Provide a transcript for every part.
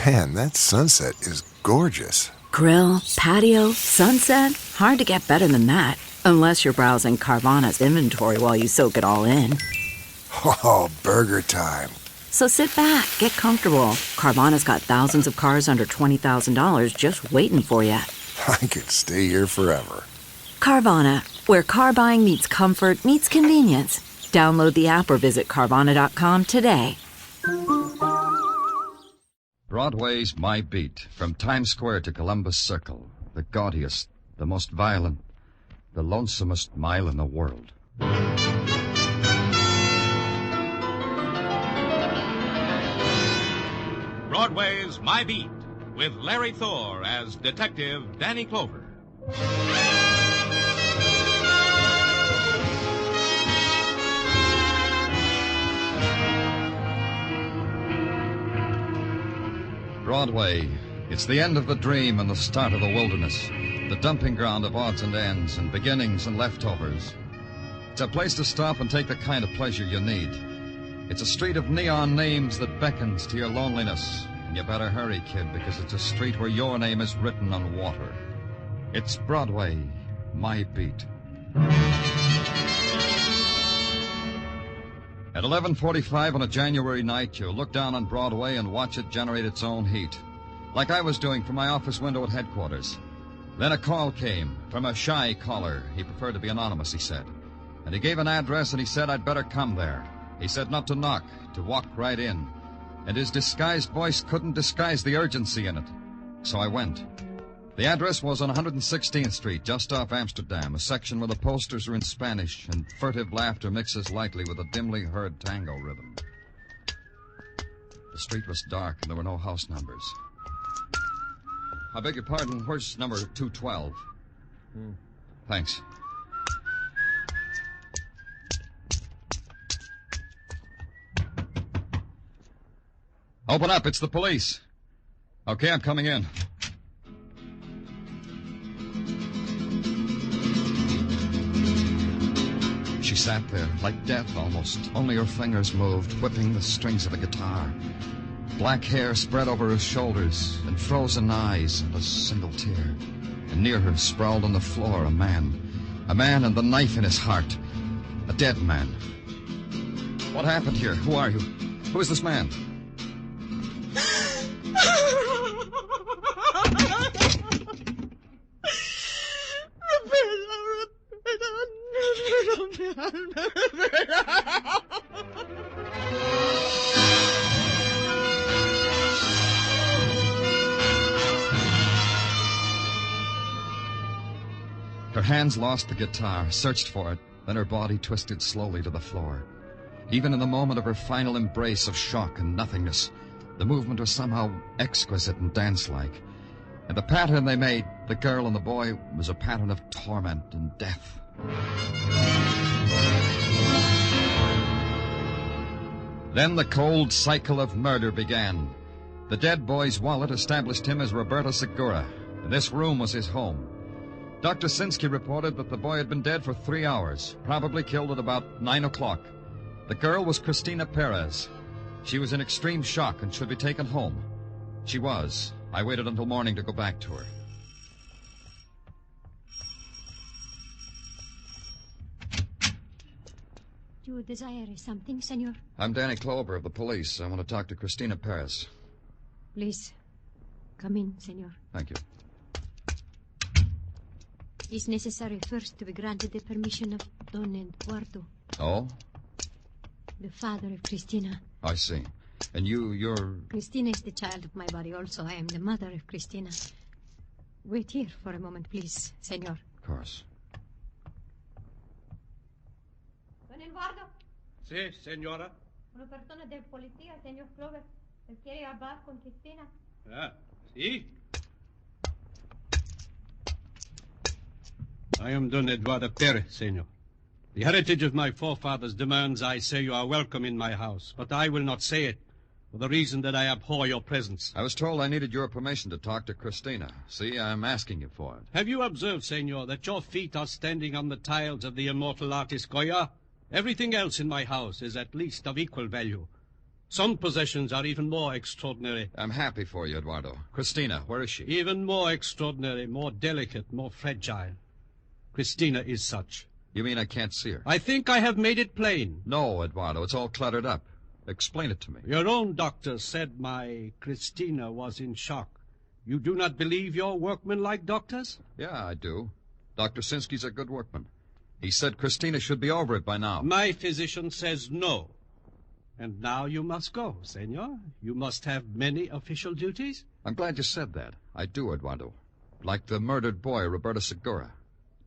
Man, that sunset is gorgeous. Grill, patio, sunset. Hard to get better than that. Unless you're browsing Carvana's inventory while you soak it all in. Oh, burger time. So sit back, get comfortable. Carvana's got thousands of cars under $20,000 just waiting for you. I could stay here forever. Carvana, where car buying meets comfort, meets convenience. Download the app or visit Carvana.com today. Broadway's My Beat, from Times Square to Columbus Circle. The gaudiest, the most violent, the lonesomest mile in the world. Broadway's My Beat, with Larry Thor as Detective Danny Clover. Broadway. It's the end of the dream and the start of the wilderness. The dumping ground of odds and ends and beginnings and leftovers. It's a place to stop and take the kind of pleasure you need. It's a street of neon names that beckons to your loneliness. And you better hurry, kid, because it's a street where your name is written on water. It's Broadway, My Beat. At 11:45 on a January night, you look down on Broadway and watch it generate its own heat. Like I was doing from my office window at headquarters. Then a call came from a shy caller. He preferred to be anonymous, he said. And he gave an address and he said I'd better come there. He said not to knock, to walk right in. And his disguised voice couldn't disguise the urgency in it. So I went. The address was on 116th Street, just off Amsterdam, a section where the posters are in Spanish and furtive laughter mixes lightly with a dimly heard tango rhythm. The street was dark and there were no house numbers. I beg your pardon, where's number 212? Thanks. Open up, it's the police. Okay, I'm coming in. She sat there, like death almost. Only her fingers moved, whipping the strings of a guitar. Black hair spread over her shoulders, and frozen eyes, and a single tear. And near her, sprawled on the floor, a man. A man and the knife in his heart. A dead man. What happened here? Who are you? Who is this man? Her hands lost the guitar, searched for it, then her body twisted slowly to the floor. Even in the moment of her final embrace of shock and nothingness, the movement was somehow exquisite and dance-like. And the pattern they made, the girl and the boy, was a pattern of torment and death. Then the cold cycle of murder began. The dead boy's wallet established him as Roberto Segura, and this room was his home. Dr. Sinsky reported that the boy had been dead for 3 hours, probably killed at about 9 o'clock. The girl was Cristina Perez. She was in extreme shock and should be taken home. She was. I waited until morning to go back to her. Do you desire something, senor? I'm Danny Clover of the police. I want to talk to Cristina Perez. Please, come in, senor. Thank you. It's necessary first to be granted the permission of Don Eduardo. Oh? The father of Cristina. I see. And you're... Cristina is the child of my body also. I am the mother of Cristina. Wait here for a moment, please, senor. Of course. Don Eduardo. Sí, señora. Una persona de policía, señor Clover. Él quiere hablar con Cristina. Ah, sí. I am Don Eduardo Perez, senor. The heritage of my forefathers demands I say you are welcome in my house, but I will not say it, for the reason that I abhor your presence. I was told I needed your permission to talk to Cristina. See, I'm asking you for it. Have you observed, senor, that your feet are standing on the tiles of the immortal artist Goya? Everything else in my house is at least of equal value. Some possessions are even more extraordinary. I'm happy for you, Eduardo. Christina, where is she? Even more extraordinary, more delicate, more fragile. Christina is such. You mean I can't see her? I think I have made it plain. No, Eduardo, it's all cluttered up. Explain it to me. Your own doctor said my Christina was in shock. You do not believe your workmen-like doctors? Yeah, I do. Dr. Sinsky's a good workman. He said Christina should be over it by now. My physician says no. And now you must go, senor. You must have many official duties. I'm glad you said that. I do, Eduardo. Like the murdered boy, Roberto Segura.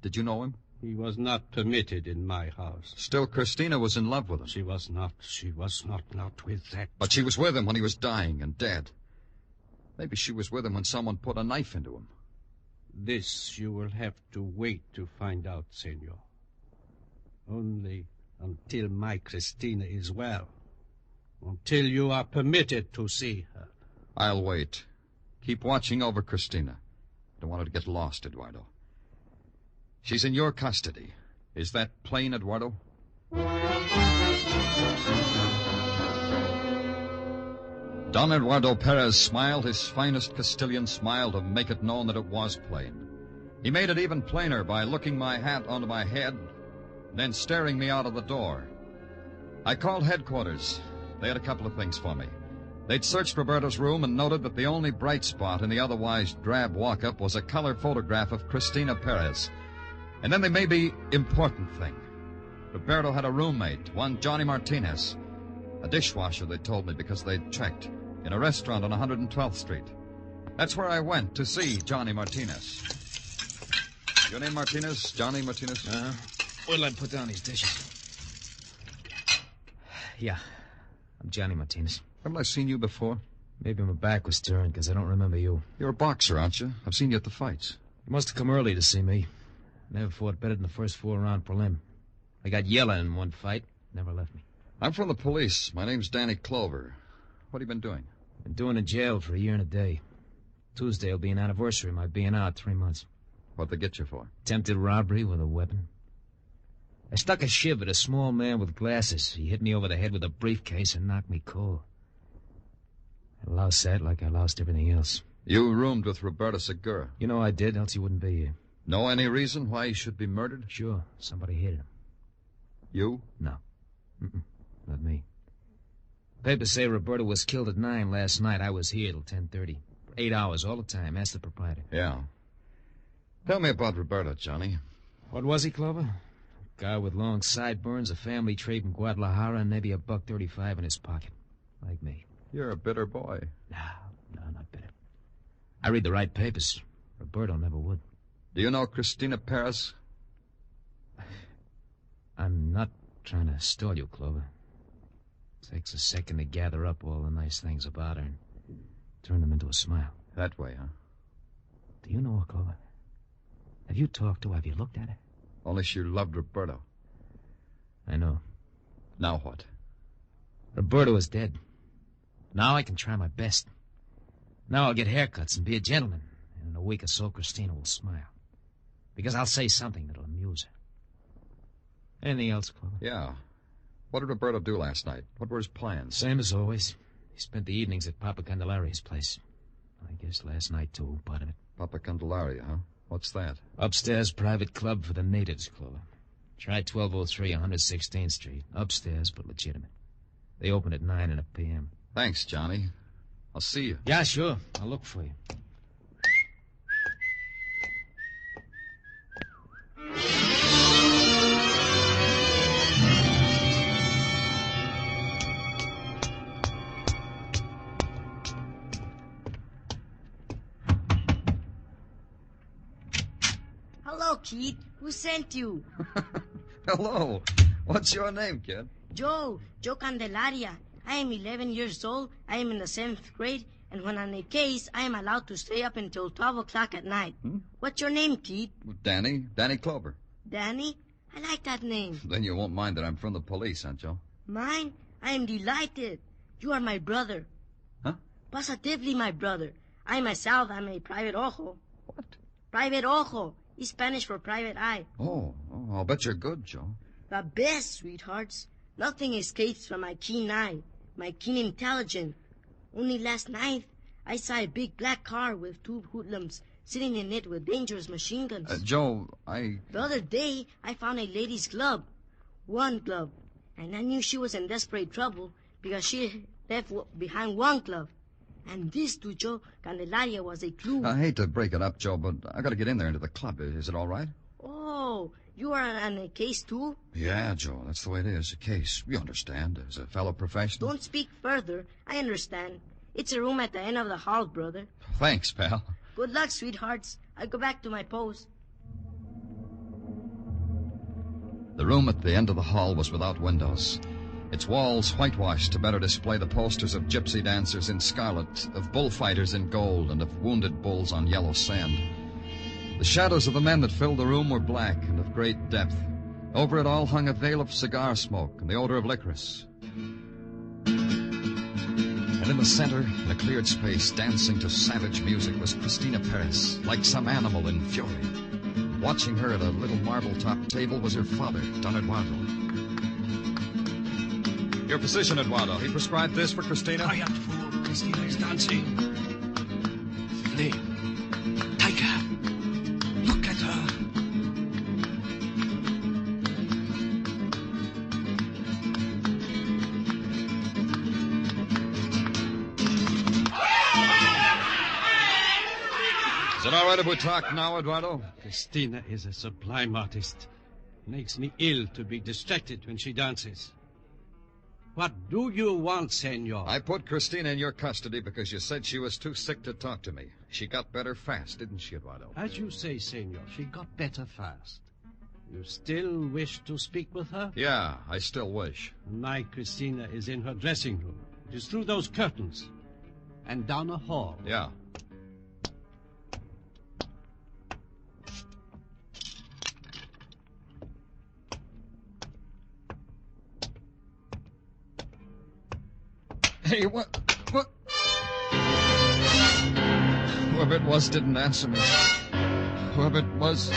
Did you know him? He was not permitted in my house. Still, Christina was in love with him. She was not with that. But she was with him when he was dying and dead. Maybe she was with him when someone put a knife into him. This you will have to wait to find out, senor. Only until my Christina is well. Until you are permitted to see her. I'll wait. Keep watching over Christina. Don't want her to get lost, Eduardo. She's in your custody. Is that plain, Eduardo? Don Eduardo Perez smiled his finest Castilian smile to make it known that it was plain. He made it even plainer by looking my hat onto my head, then staring me out of the door. I called headquarters. They had a couple of things for me. They'd searched Roberto's room and noted that the only bright spot in the otherwise drab walk-up was a color photograph of Christina Perez. And then the maybe important thing. Roberto had a roommate, one Johnny Martinez. A dishwasher, they told me, because they'd checked. In a restaurant on 112th Street. That's where I went to see Johnny Martinez. Your name Martinez? Johnny Martinez? Where'll I put down these dishes? Yeah, I'm Johnny Martinez. Haven't I seen you before? Maybe my back was turned because I don't remember you. You're a boxer, aren't you? I've seen you at the fights. You must have come early to see me. Never fought better than the first 4-round prelim. I got yellow in one fight. Never left me. I'm from the police. My name's Danny Clover. What have you been doing? Been doing in jail for a year and a day. Tuesday will be an anniversary of my being out 3 months. What'd they get you for? Attempted robbery with a weapon. I stuck a shiv at a small man with glasses. He hit me over the head with a briefcase and knocked me cold. I lost that like I lost everything else. You roomed with Roberto Segura. You know I did, else he wouldn't be here. Know any reason why he should be murdered? Sure, somebody hit him. You? No. Not me. Papers say Roberto was killed at 9 last night. I was here till 10:30. For 8 hours, all the time. Ask the proprietor. Yeah. Tell me about Roberto, Johnny. What was he, Clover? A guy with long sideburns, a family trade from Guadalajara, and maybe $1.35 in his pocket. Like me. You're a bitter boy. No, not bitter. I read the right papers. Roberto never would. Do you know Christina Perez? I'm not trying to stall you, Clover. Takes a second to gather up all the nice things about her and turn them into a smile. That way, huh? Do you know her, Clover? Have you talked to her? Have you looked at her? Only she loved Roberto. I know. Now what? Roberto is dead. Now I can try my best. Now I'll get haircuts and be a gentleman. And in a week or so, Christina will smile. Because I'll say something that'll amuse her. Anything else, Clover? Yeah. What did Roberto do last night? What were his plans? Same as always. He spent the evenings at Papa Candelaria's place. I guess last night, too, part of it. Papa Candelaria, huh? What's that? Upstairs private club for the natives, Clover. Try 1203 116th Street. Upstairs, but legitimate. They open at 9 p.m. Thanks, Johnny. I'll see you. Yeah, sure. I'll look for you. Hello, kid. Who sent you? Hello. What's your name, kid? Joe Candelaria. I am 11 years old. I am in the 7th grade. And when on a case, I am allowed to stay up until 12 o'clock at night. What's your name, kid? Danny Clover. Danny? I like that name. Then you won't mind that I'm from the police, huh, Joe? Mine? I am delighted. You are my brother. Huh? Positively my brother. I myself am a private ojo. What? Private ojo. Is Spanish for private eye. Oh, I'll bet you're good, Joe. The best, sweethearts. Nothing escapes from my keen eye. my keen intelligence. Only last night, I saw a big black car with 2 hoodlums sitting in it with dangerous machine guns. Joe, The other day, I found a lady's glove. One glove. And I knew she was in desperate trouble because she left behind one glove. And this to Joe Candelaria was a clue. I hate to break it up, Joe, but I got to get in there into the club. Is it all right? Oh, you are on a case too? Yeah, Joe, that's the way it is. A case. You understand, as a fellow professional. Don't speak further. I understand. It's a room at the end of the hall, brother. Thanks, pal. Good luck, sweethearts. I'll go back to my post. The room at the end of the hall was without windows. Its walls whitewashed to better display the posters of gypsy dancers in scarlet, of bullfighters in gold, and of wounded bulls on yellow sand. The shadows of the men that filled the room were black and of great depth. Over it all hung a veil of cigar smoke and the odor of licorice. And in the center, in a cleared space, dancing to savage music, was Cristina Perez, like some animal in fury. Watching her at a little marble-topped table was her father, Don Eduardo. Your physician, Eduardo. He prescribed this for Cristina? Quiet, fool. Cristina is dancing. Flee. Take her. Look at her. Is it all right if we talk now, Eduardo? Cristina is a sublime artist. Makes me ill to be distracted when she dances. What do you want, senor? I put Cristina in your custody because you said she was too sick to talk to me. She got better fast, didn't she, Eduardo? As you say, senor, she got better fast. You still wish to speak with her? Yeah, I still wish. My Cristina is in her dressing room. It is through those curtains. And down a hall. Yeah. Hey, what? Whoever it was didn't answer me. Whoever it was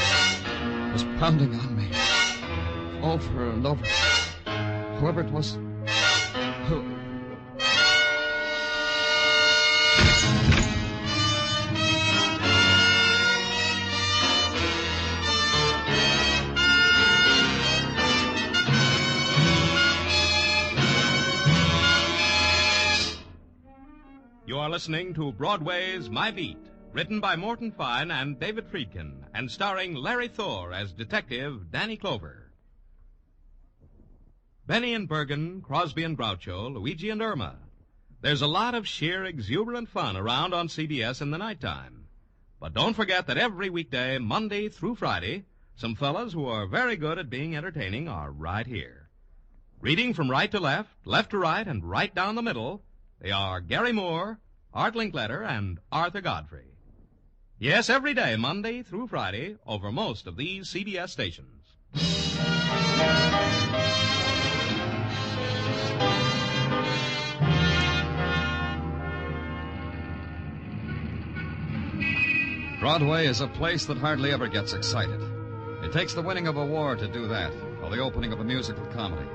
pounding on me. Over and over. Whoever it was... You are listening to Broadway's My Beat, written by Morton Fine and David Friedkin, and starring Larry Thor as Detective Danny Clover. Benny and Bergen, Crosby and Groucho, Luigi and Irma. There's a lot of sheer exuberant fun around on CBS in the nighttime. But don't forget that every weekday, Monday through Friday, some fellas who are very good at being entertaining are right here. Reading from right to left, left to right, and right down the middle, they are Gary Moore, Art Linkletter, and Arthur Godfrey. Yes, every day, Monday through Friday, over most of these CBS stations. Broadway is a place that hardly ever gets excited. It takes the winning of a war to do that, or the opening of a musical comedy.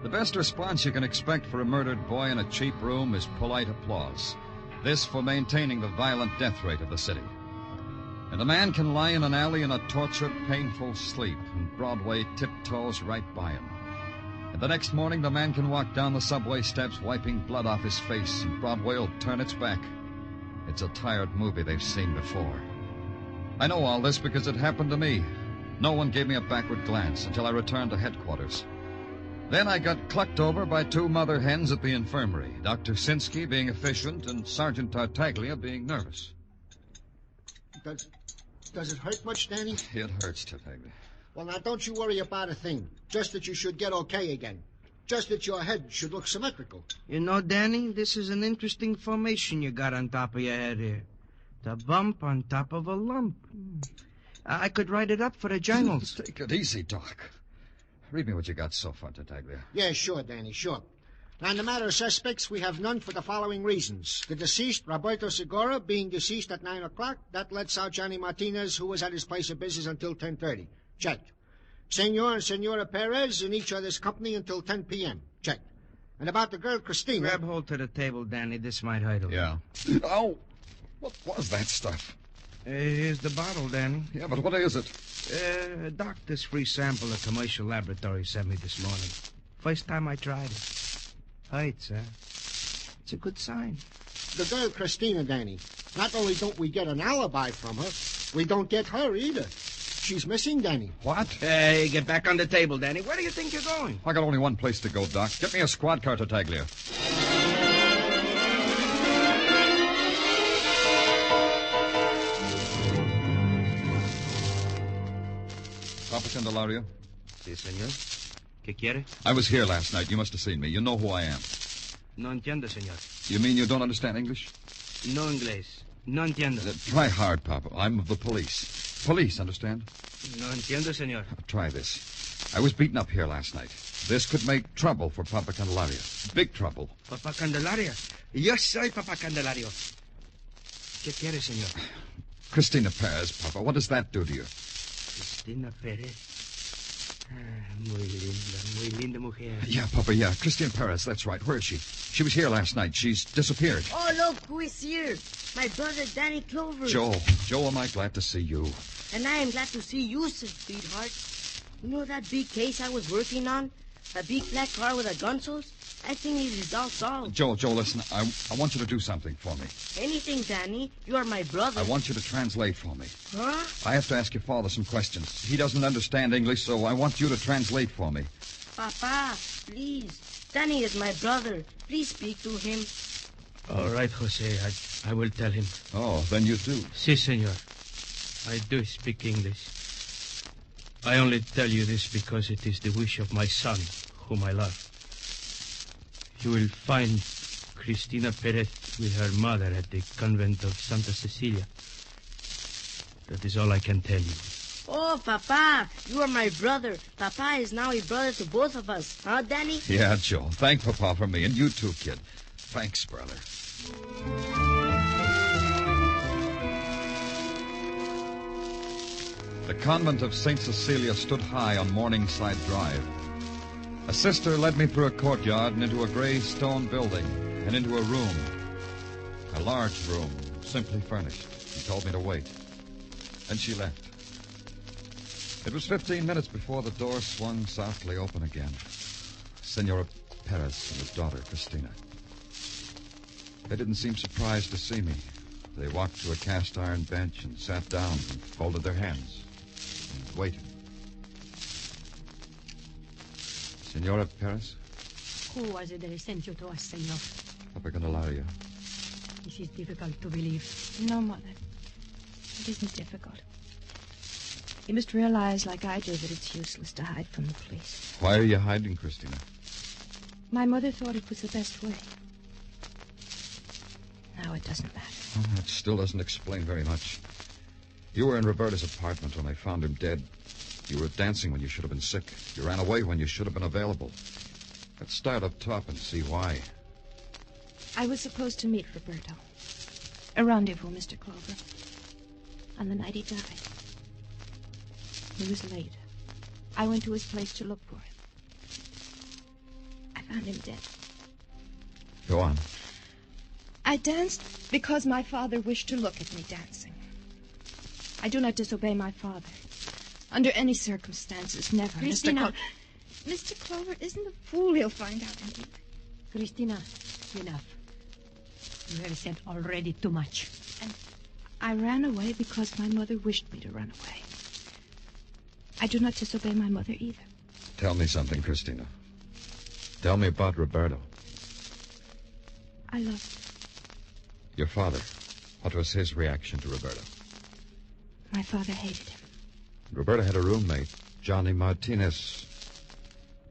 The best response you can expect for a murdered boy in a cheap room is polite applause. This for maintaining the violent death rate of the city. And a man can lie in an alley in a tortured, painful sleep, and Broadway tiptoes right by him. And the next morning, the man can walk down the subway steps wiping blood off his face, and Broadway will turn its back. It's a tired movie they've seen before. I know all this because it happened to me. No one gave me a backward glance until I returned to headquarters. Then I got clucked over by 2 mother hens at the infirmary, Dr. Sinsky being efficient and Sergeant Tartaglia being nervous. Does it hurt much, Danny? It hurts, Tartaglia. Well, now, don't you worry about a thing. Just that you should get okay again. Just that your head should look symmetrical. You know, Danny, this is an interesting formation you got on top of your head here. The bump on top of a lump. I could write it up for the journals. Take it easy, Doc. Read me what you got so far, Tartaglia. Yeah, sure, Danny, sure. Now, in the matter of suspects, we have none for the following reasons. The deceased, Roberto Segura, being deceased at 9 o'clock, that lets out Johnny Martinez, who was at his place of business until 10:30. Check. Senor and Senora Perez in each other's company until 10 p.m. Check. And about the girl, Christina... Grab hold to the table, Danny. This might hurt a little. Yeah. Oh, what was that stuff? Here's the bottle, Danny. Yeah, but what is it? A doctor's free sample a commercial laboratory sent me this morning. First time I tried it. Hurts, huh? It's a good sign. The girl, Christina, Danny. Not only don't we get an alibi from her, we don't get her either. She's missing, Danny. What? Hey, get back on the table, Danny. Where do you think you're going? I got only one place to go, Doc. Get me a squad car to Taglia. Papa Candelario? Sí, señor. ¿Qué quiere? I was here last night. You must have seen me. You know who I am. No entiendo, señor. You mean you don't understand English? No inglés. No entiendo. Try hard, Papa. I'm of the police. Police, understand? No entiendo, señor. Try this. I was beaten up here last night. This could make trouble for Papa Candelario. Big trouble. Papa Candelario. Yo soy Papa Candelario. ¿Qué quiere, señor? Christina Perez, Papa. What does that do to you? Christina Perez. Muy linda mujer. Yeah, Papa, yeah. Christina Perez, that's right. Where is she? She was here last night. She's disappeared. Oh, look who is here. My brother, Danny Clover. Joe, am I glad to see you. And I am glad to see you, sweetheart. You know that big case I was working on? A big black car with a gun source? I think it is all solved. Joe, listen. I want you to do something for me. Anything, Danny. You are my brother. I want you to translate for me. Huh? I have to ask your father some questions. He doesn't understand English, so I want you to translate for me. Papa, please. Danny is my brother. Please speak to him. All right, Jose. I will tell him. Oh, then you do. Si, senor. I do speak English. I only tell you this because it is the wish of my son, whom I love. You will find Christina Perez with her mother at the convent of Santa Cecilia. That is all I can tell you. Oh, Papa, you are my brother. Papa is now a brother to both of us. Huh, Danny? Yeah, Joe. Thank Papa for me, and you too, kid. Thanks, brother. The convent of St. Cecilia stood high on Morningside Drive. A sister led me through a courtyard and into a gray stone building and into a room. A large room, simply furnished. She told me to wait. Then she left. It was 15 minutes before the door swung softly open again. Senora Perez and his daughter, Christina. They didn't seem surprised to see me. They walked to a cast-iron bench and sat down and folded their hands and waited. Senora Perez? Who was it that sent you to us, senor? Papa Candelario. This is difficult to believe. No, Mother. It isn't difficult. You must realize, like I do, that it's useless to hide from the police. Why are you hiding, Christina? My mother thought it was the best way. Now it doesn't matter. Well, that still doesn't explain very much. You were in Roberto's apartment when I found him dead. You were dancing when you should have been sick. You ran away when you should have been available. Let's start up top and see why. I was supposed to meet Roberto. A rendezvous, Mr. Clover. On the night he died. It was late. I went to his place to look for him. I found him dead. Go on. I danced because my father wished to look at me dancing. I do not disobey my father. Under any circumstances, never. Christina. Mr. Clover isn't a fool. He'll find out anyway. Christina, enough. You have said already too much. And I ran away because my mother wished me to run away. I do not disobey my mother either. Tell me something, Christina. Tell me about Roberto. I love him. Your father. What was his reaction to Roberto? My father hated him. Roberto had a roommate, Johnny Martinez.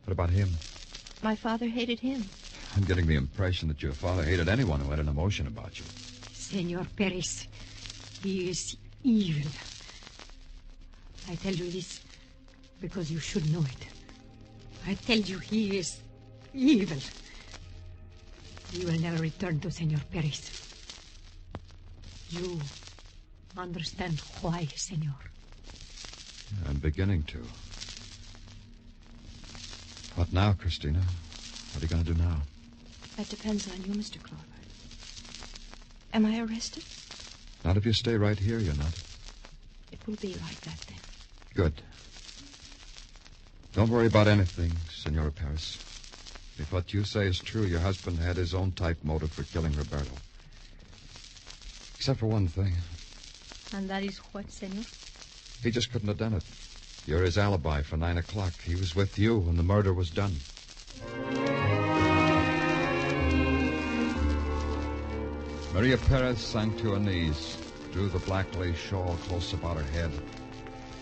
What about him? My father hated him. I'm getting the impression that your father hated anyone who had an emotion about you. Senor Perez, he is evil. I tell you this because you should know it. I tell you he is evil. He will never return to Senor Perez. You understand why, Senor? I'm beginning to. What now, Christina? What are you going to do now? That depends on you, Mr. Clover. Am I arrested? Not if you stay right here, you're not. It will be like that then. Good. Don't worry about anything, Senora Paris. If what you say is true, your husband had his own type motive for killing Roberto. Except for one thing. And that is what, senor? He just couldn't have done it. You're his alibi for 9 o'clock. He was with you when the murder was done. Maria Perez sank to her knees, drew the black lace shawl close about her head.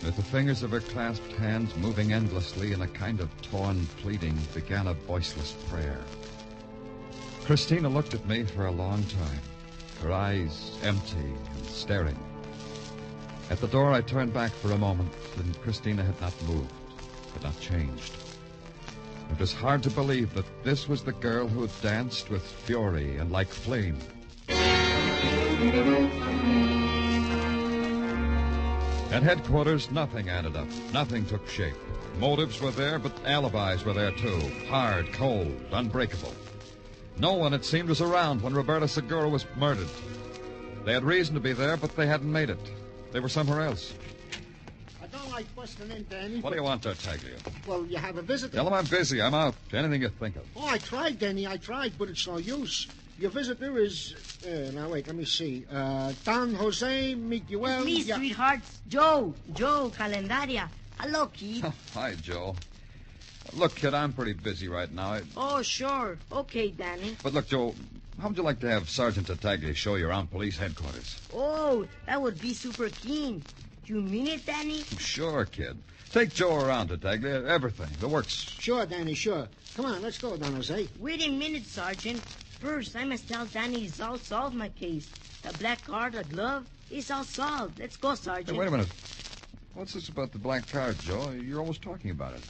With the fingers of her clasped hands moving endlessly in a kind of torn pleading, began a voiceless prayer. Christina looked at me for a long time, her eyes empty and staring. At the door, I turned back for a moment, and Christina had not moved, had not changed. It was hard to believe that this was the girl who had danced with fury and like flame. At headquarters, nothing added up. Nothing took shape. Motives were there, but alibis were there, too. Hard, cold, unbreakable. No one, it seemed, was around when Roberto Segura was murdered. They had reason to be there, but they hadn't made it. They were somewhere else. I don't like busting in, Danny. What do you want, Tartaglia? Well, you have a visitor. Tell him I'm busy. I'm out. Anything you think of. Oh, I tried, Danny. I tried, but it's no use. Your visitor is... now, wait, let me see. Don Jose Miguel... It's me, sweethearts. Joe Calendaria. Hello, kid. Hi, Joe. Look, kid, I'm pretty busy right now. Oh, sure. Okay, Danny. But look, Joe, how would you like to have Sergeant Tartaglia show you around police headquarters? Oh, that would be super keen. You mean it, Danny? Sure, kid. Take Joe around, Tartaglia. Everything. The works. Sure, Danny, sure. Come on, let's go, Don Jose. Wait a minute, Sergeant. First, I must tell Danny it's all solved, my case. The black card, the glove, it's all solved. Let's go, Sergeant. Hey, wait a minute. What's this about the black card, Joe? You're always talking about it.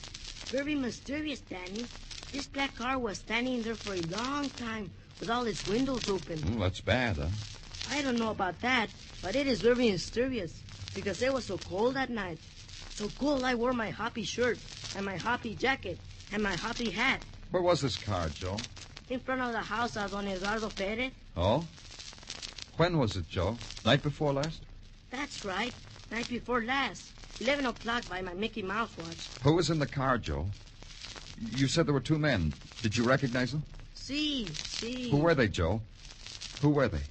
Very mysterious, Danny. This black car was standing there for a long time with all its windows open. That's bad, huh? I don't know about that, but it is very mysterious because it was so cold that night. So cold I wore my hoppy shirt and my hoppy jacket and my hoppy hat. Where was this car, Joe? In front of the house of Don Eduardo Perez. Oh? When was it, Joe? Night before last? That's right. Night before last. 11 o'clock by my Mickey Mouse watch. Who was in the car, Joe? You said there were two men. Did you recognize them? See. Who were they, Joe? Who were they?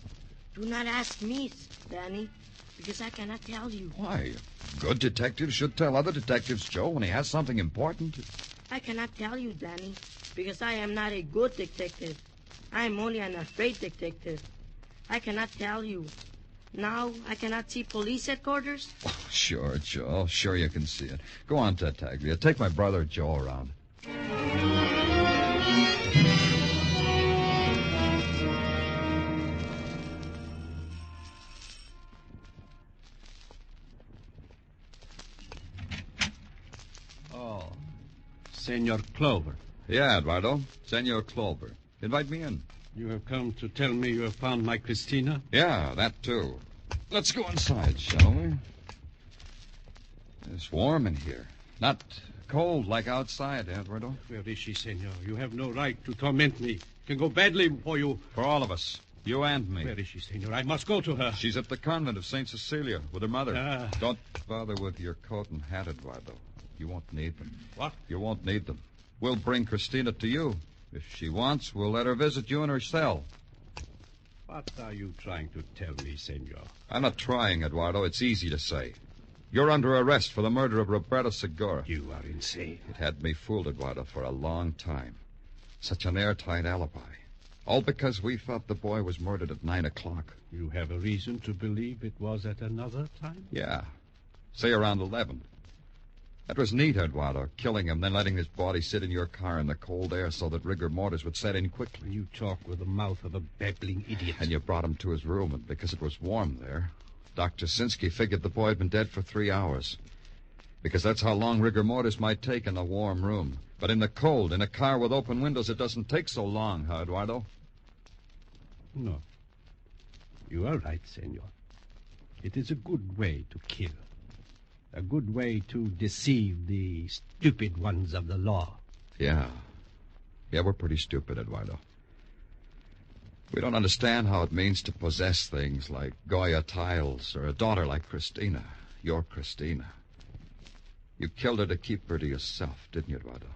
Do not ask me, Danny, because I cannot tell you. Why? A good detective should tell other detectives, Joe, when he has something important. I cannot tell you, Danny, because I am not a good detective. I am only an afraid detective. I cannot tell you. Now I cannot see police headquarters? Oh, sure, Joe. Sure you can see it. Go on, Tartaglia. Take my brother Joe around. Oh, Senor Clover. Yeah, Eduardo. Senor Clover. Invite me in. You have come to tell me you have found my Christina? Yeah, that too. Let's go inside, shall we? It's warm in here. Not cold like outside, Eduardo. Where is she, senor? You have no right to torment me. It can go badly for you. For all of us. You and me. Where is she, senor? I must go to her. She's at the convent of St. Cecilia with her mother. Don't bother with your coat and hat, Eduardo. You won't need them. What? You won't need them. We'll bring Christina to you. If she wants, we'll let her visit you in her cell. What are you trying to tell me, senor? I'm not trying, Eduardo. It's easy to say. You're under arrest for the murder of Roberto Segura. You are insane. It had me fooled, Eduardo, for a long time. Such an airtight alibi. All because we thought the boy was murdered at 9 o'clock. You have a reason to believe it was at another time? Yeah. Say around 11. That was neat, Eduardo, killing him, then letting his body sit in your car in the cold air so that rigor mortis would set in quickly. You talk with the mouth of a babbling idiot. And you brought him to his room, and because it was warm there, Dr. Sinsky figured the boy had been dead for 3 hours. Because that's how long rigor mortis might take in a warm room. But in the cold, in a car with open windows, it doesn't take so long, huh, Eduardo? No. You are right, senor. It is a good way to kill. A good way to deceive the stupid ones of the law. Yeah. Yeah, we're pretty stupid, Eduardo. We don't understand how it means to possess things like Goya tiles or a daughter like Christina, your Christina. You killed her to keep her to yourself, didn't you, Eduardo?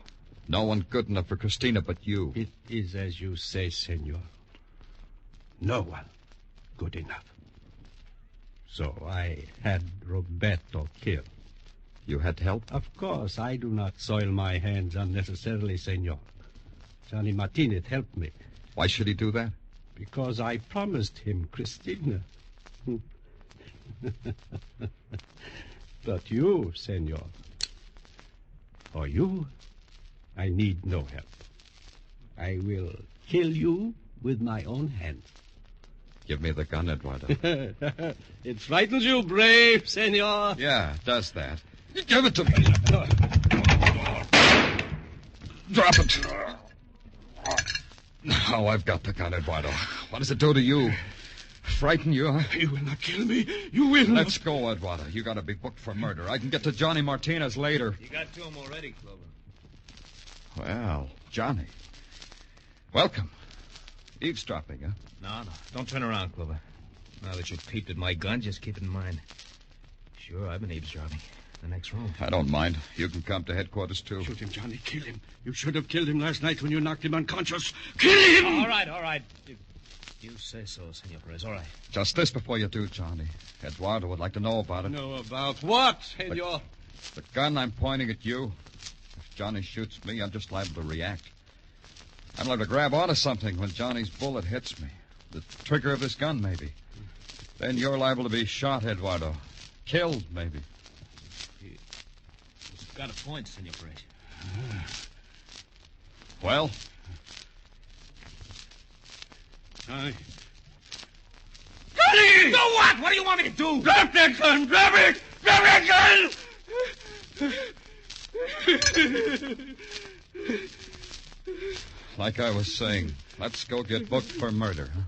No one good enough for Christina but you. It is as you say, senor. No one good enough. So I had Roberto killed. You had help? Of course, I do not soil my hands unnecessarily, senor. Johnny Martinez helped me. Why should he do that? Because I promised him Christina. But you, senor, for you, I need no help. I will kill you with my own hands. Give me the gun, Eduardo. It frightens you, brave, senor. Yeah, it does that. Give it to me. Drop it. Now I've got the gun, Eduardo. What does it do to you? Frighten you, huh? You will not kill me. You will not. Let's go, Eduardo. You got to be booked for murder. I can get to Johnny Martinez later. You got to him already, Clover. Well, Johnny. Welcome. Eavesdropping, huh? No. Don't turn around, Clover. Now that you've peeped at my gun, just keep it in mind. Sure, I've been eavesdropping. The next room. I don't mind. You can come to headquarters, too. Shoot him, Johnny. Kill him. You should have killed him last night when you knocked him unconscious. Kill him! All right. You say so, Senor Perez. All right. Just this before you do, Johnny. Eduardo would like to know about it. Know about what, senor? The gun I'm pointing at you. If Johnny shoots me, I'm just liable to react. I'm liable to grab onto something when Johnny's bullet hits me. The trigger of this gun, maybe. Then you're liable to be shot, Eduardo. Killed, maybe. You've got a point, Senor Perez. Well? Johnny! Do what? What do you want me to do? Drop that gun! Drop it! Drop that gun! Like I was saying, let's go get booked for murder, huh?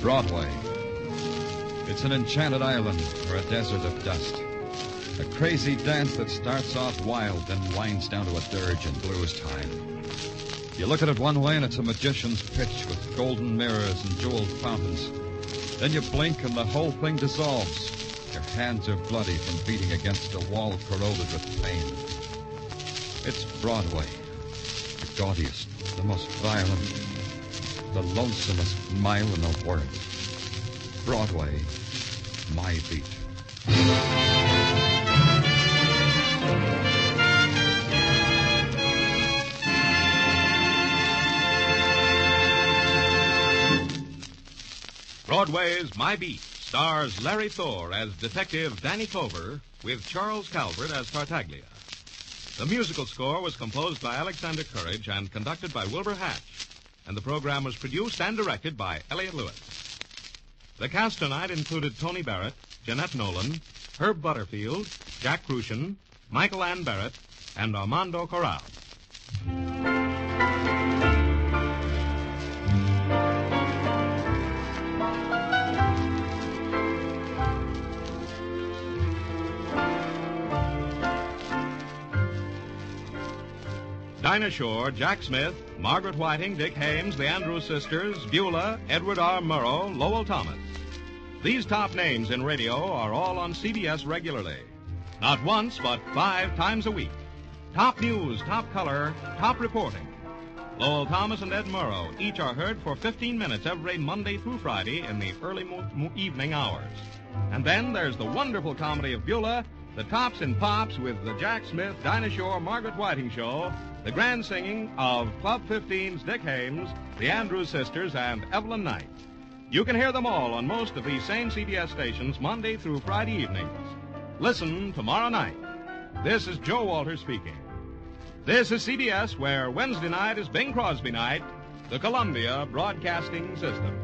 Broadway. It's an enchanted island or a desert of dust. A crazy dance that starts off wild, then winds down to a dirge and blues time. You look at it one way and it's a magician's pitch with golden mirrors and jeweled fountains. Then you blink and the whole thing dissolves. Your hands are bloody from beating against a wall corroded with pain. It's Broadway. The gaudiest, the most violent, the lonesomest mile in the world. Broadway, my beat. Broadway's My Beat stars Larry Thor as Detective Danny Clover with Charles Calvert as Tartaglia. The musical score was composed by Alexander Courage and conducted by Wilbur Hatch, and the program was produced and directed by Elliott Lewis. The cast tonight included Tony Barrett, Jeanette Nolan, Herb Butterfield, Jack Crucian, Michael Ann Barrett, and Armando Corral. Dinah Shore, Jack Smith, Margaret Whiting, Dick Hames, the Andrews Sisters, Beulah, Edward R. Murrow, Lowell Thomas. These top names in radio are all on CBS regularly. Not once, but 5 times a week. Top news, top color, top reporting. Lowell Thomas and Ed Murrow each are heard for 15 minutes every Monday through Friday in the early evening hours. And then there's the wonderful comedy of Beulah, the Tops and Pops with the Jack Smith, Dinah Shore, Margaret Whiting Show, the grand singing of Club 15's Dick Hames, the Andrews Sisters, and Evelyn Knight. You can hear them all on most of these same CBS stations Monday through Friday evenings. Listen tomorrow night. This is Joe Walter speaking. This is CBS, where Wednesday night is Bing Crosby night, the Columbia Broadcasting System.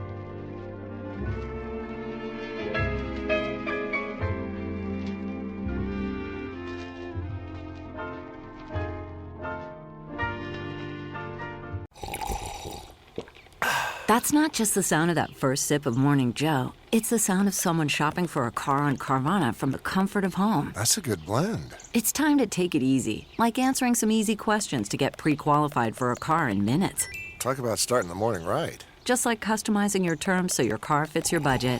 That's not just the sound of that first sip of Morning Joe. It's the sound of someone shopping for a car on Carvana from the comfort of home. That's a good blend. It's time to take it easy, like answering some easy questions to get pre-qualified for a car in minutes. Talk about starting the morning right. Just like customizing your terms so your car fits your budget.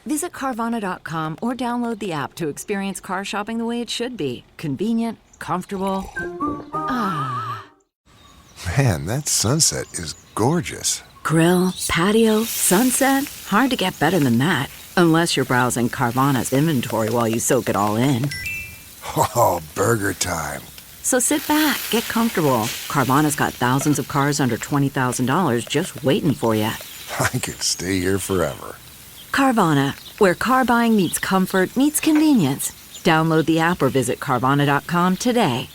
Visit Carvana.com or download the app to experience car shopping the way it should be. Convenient, comfortable. Man, that sunset is gorgeous. Grill, patio, sunset. Hard to get better than that. Unless you're browsing Carvana's inventory while you soak it all in. Oh, burger time. So sit back, get comfortable. Carvana's got thousands of cars under $20,000 just waiting for you. I could stay here forever. Carvana, where car buying meets comfort meets convenience. Download the app or visit Carvana.com today.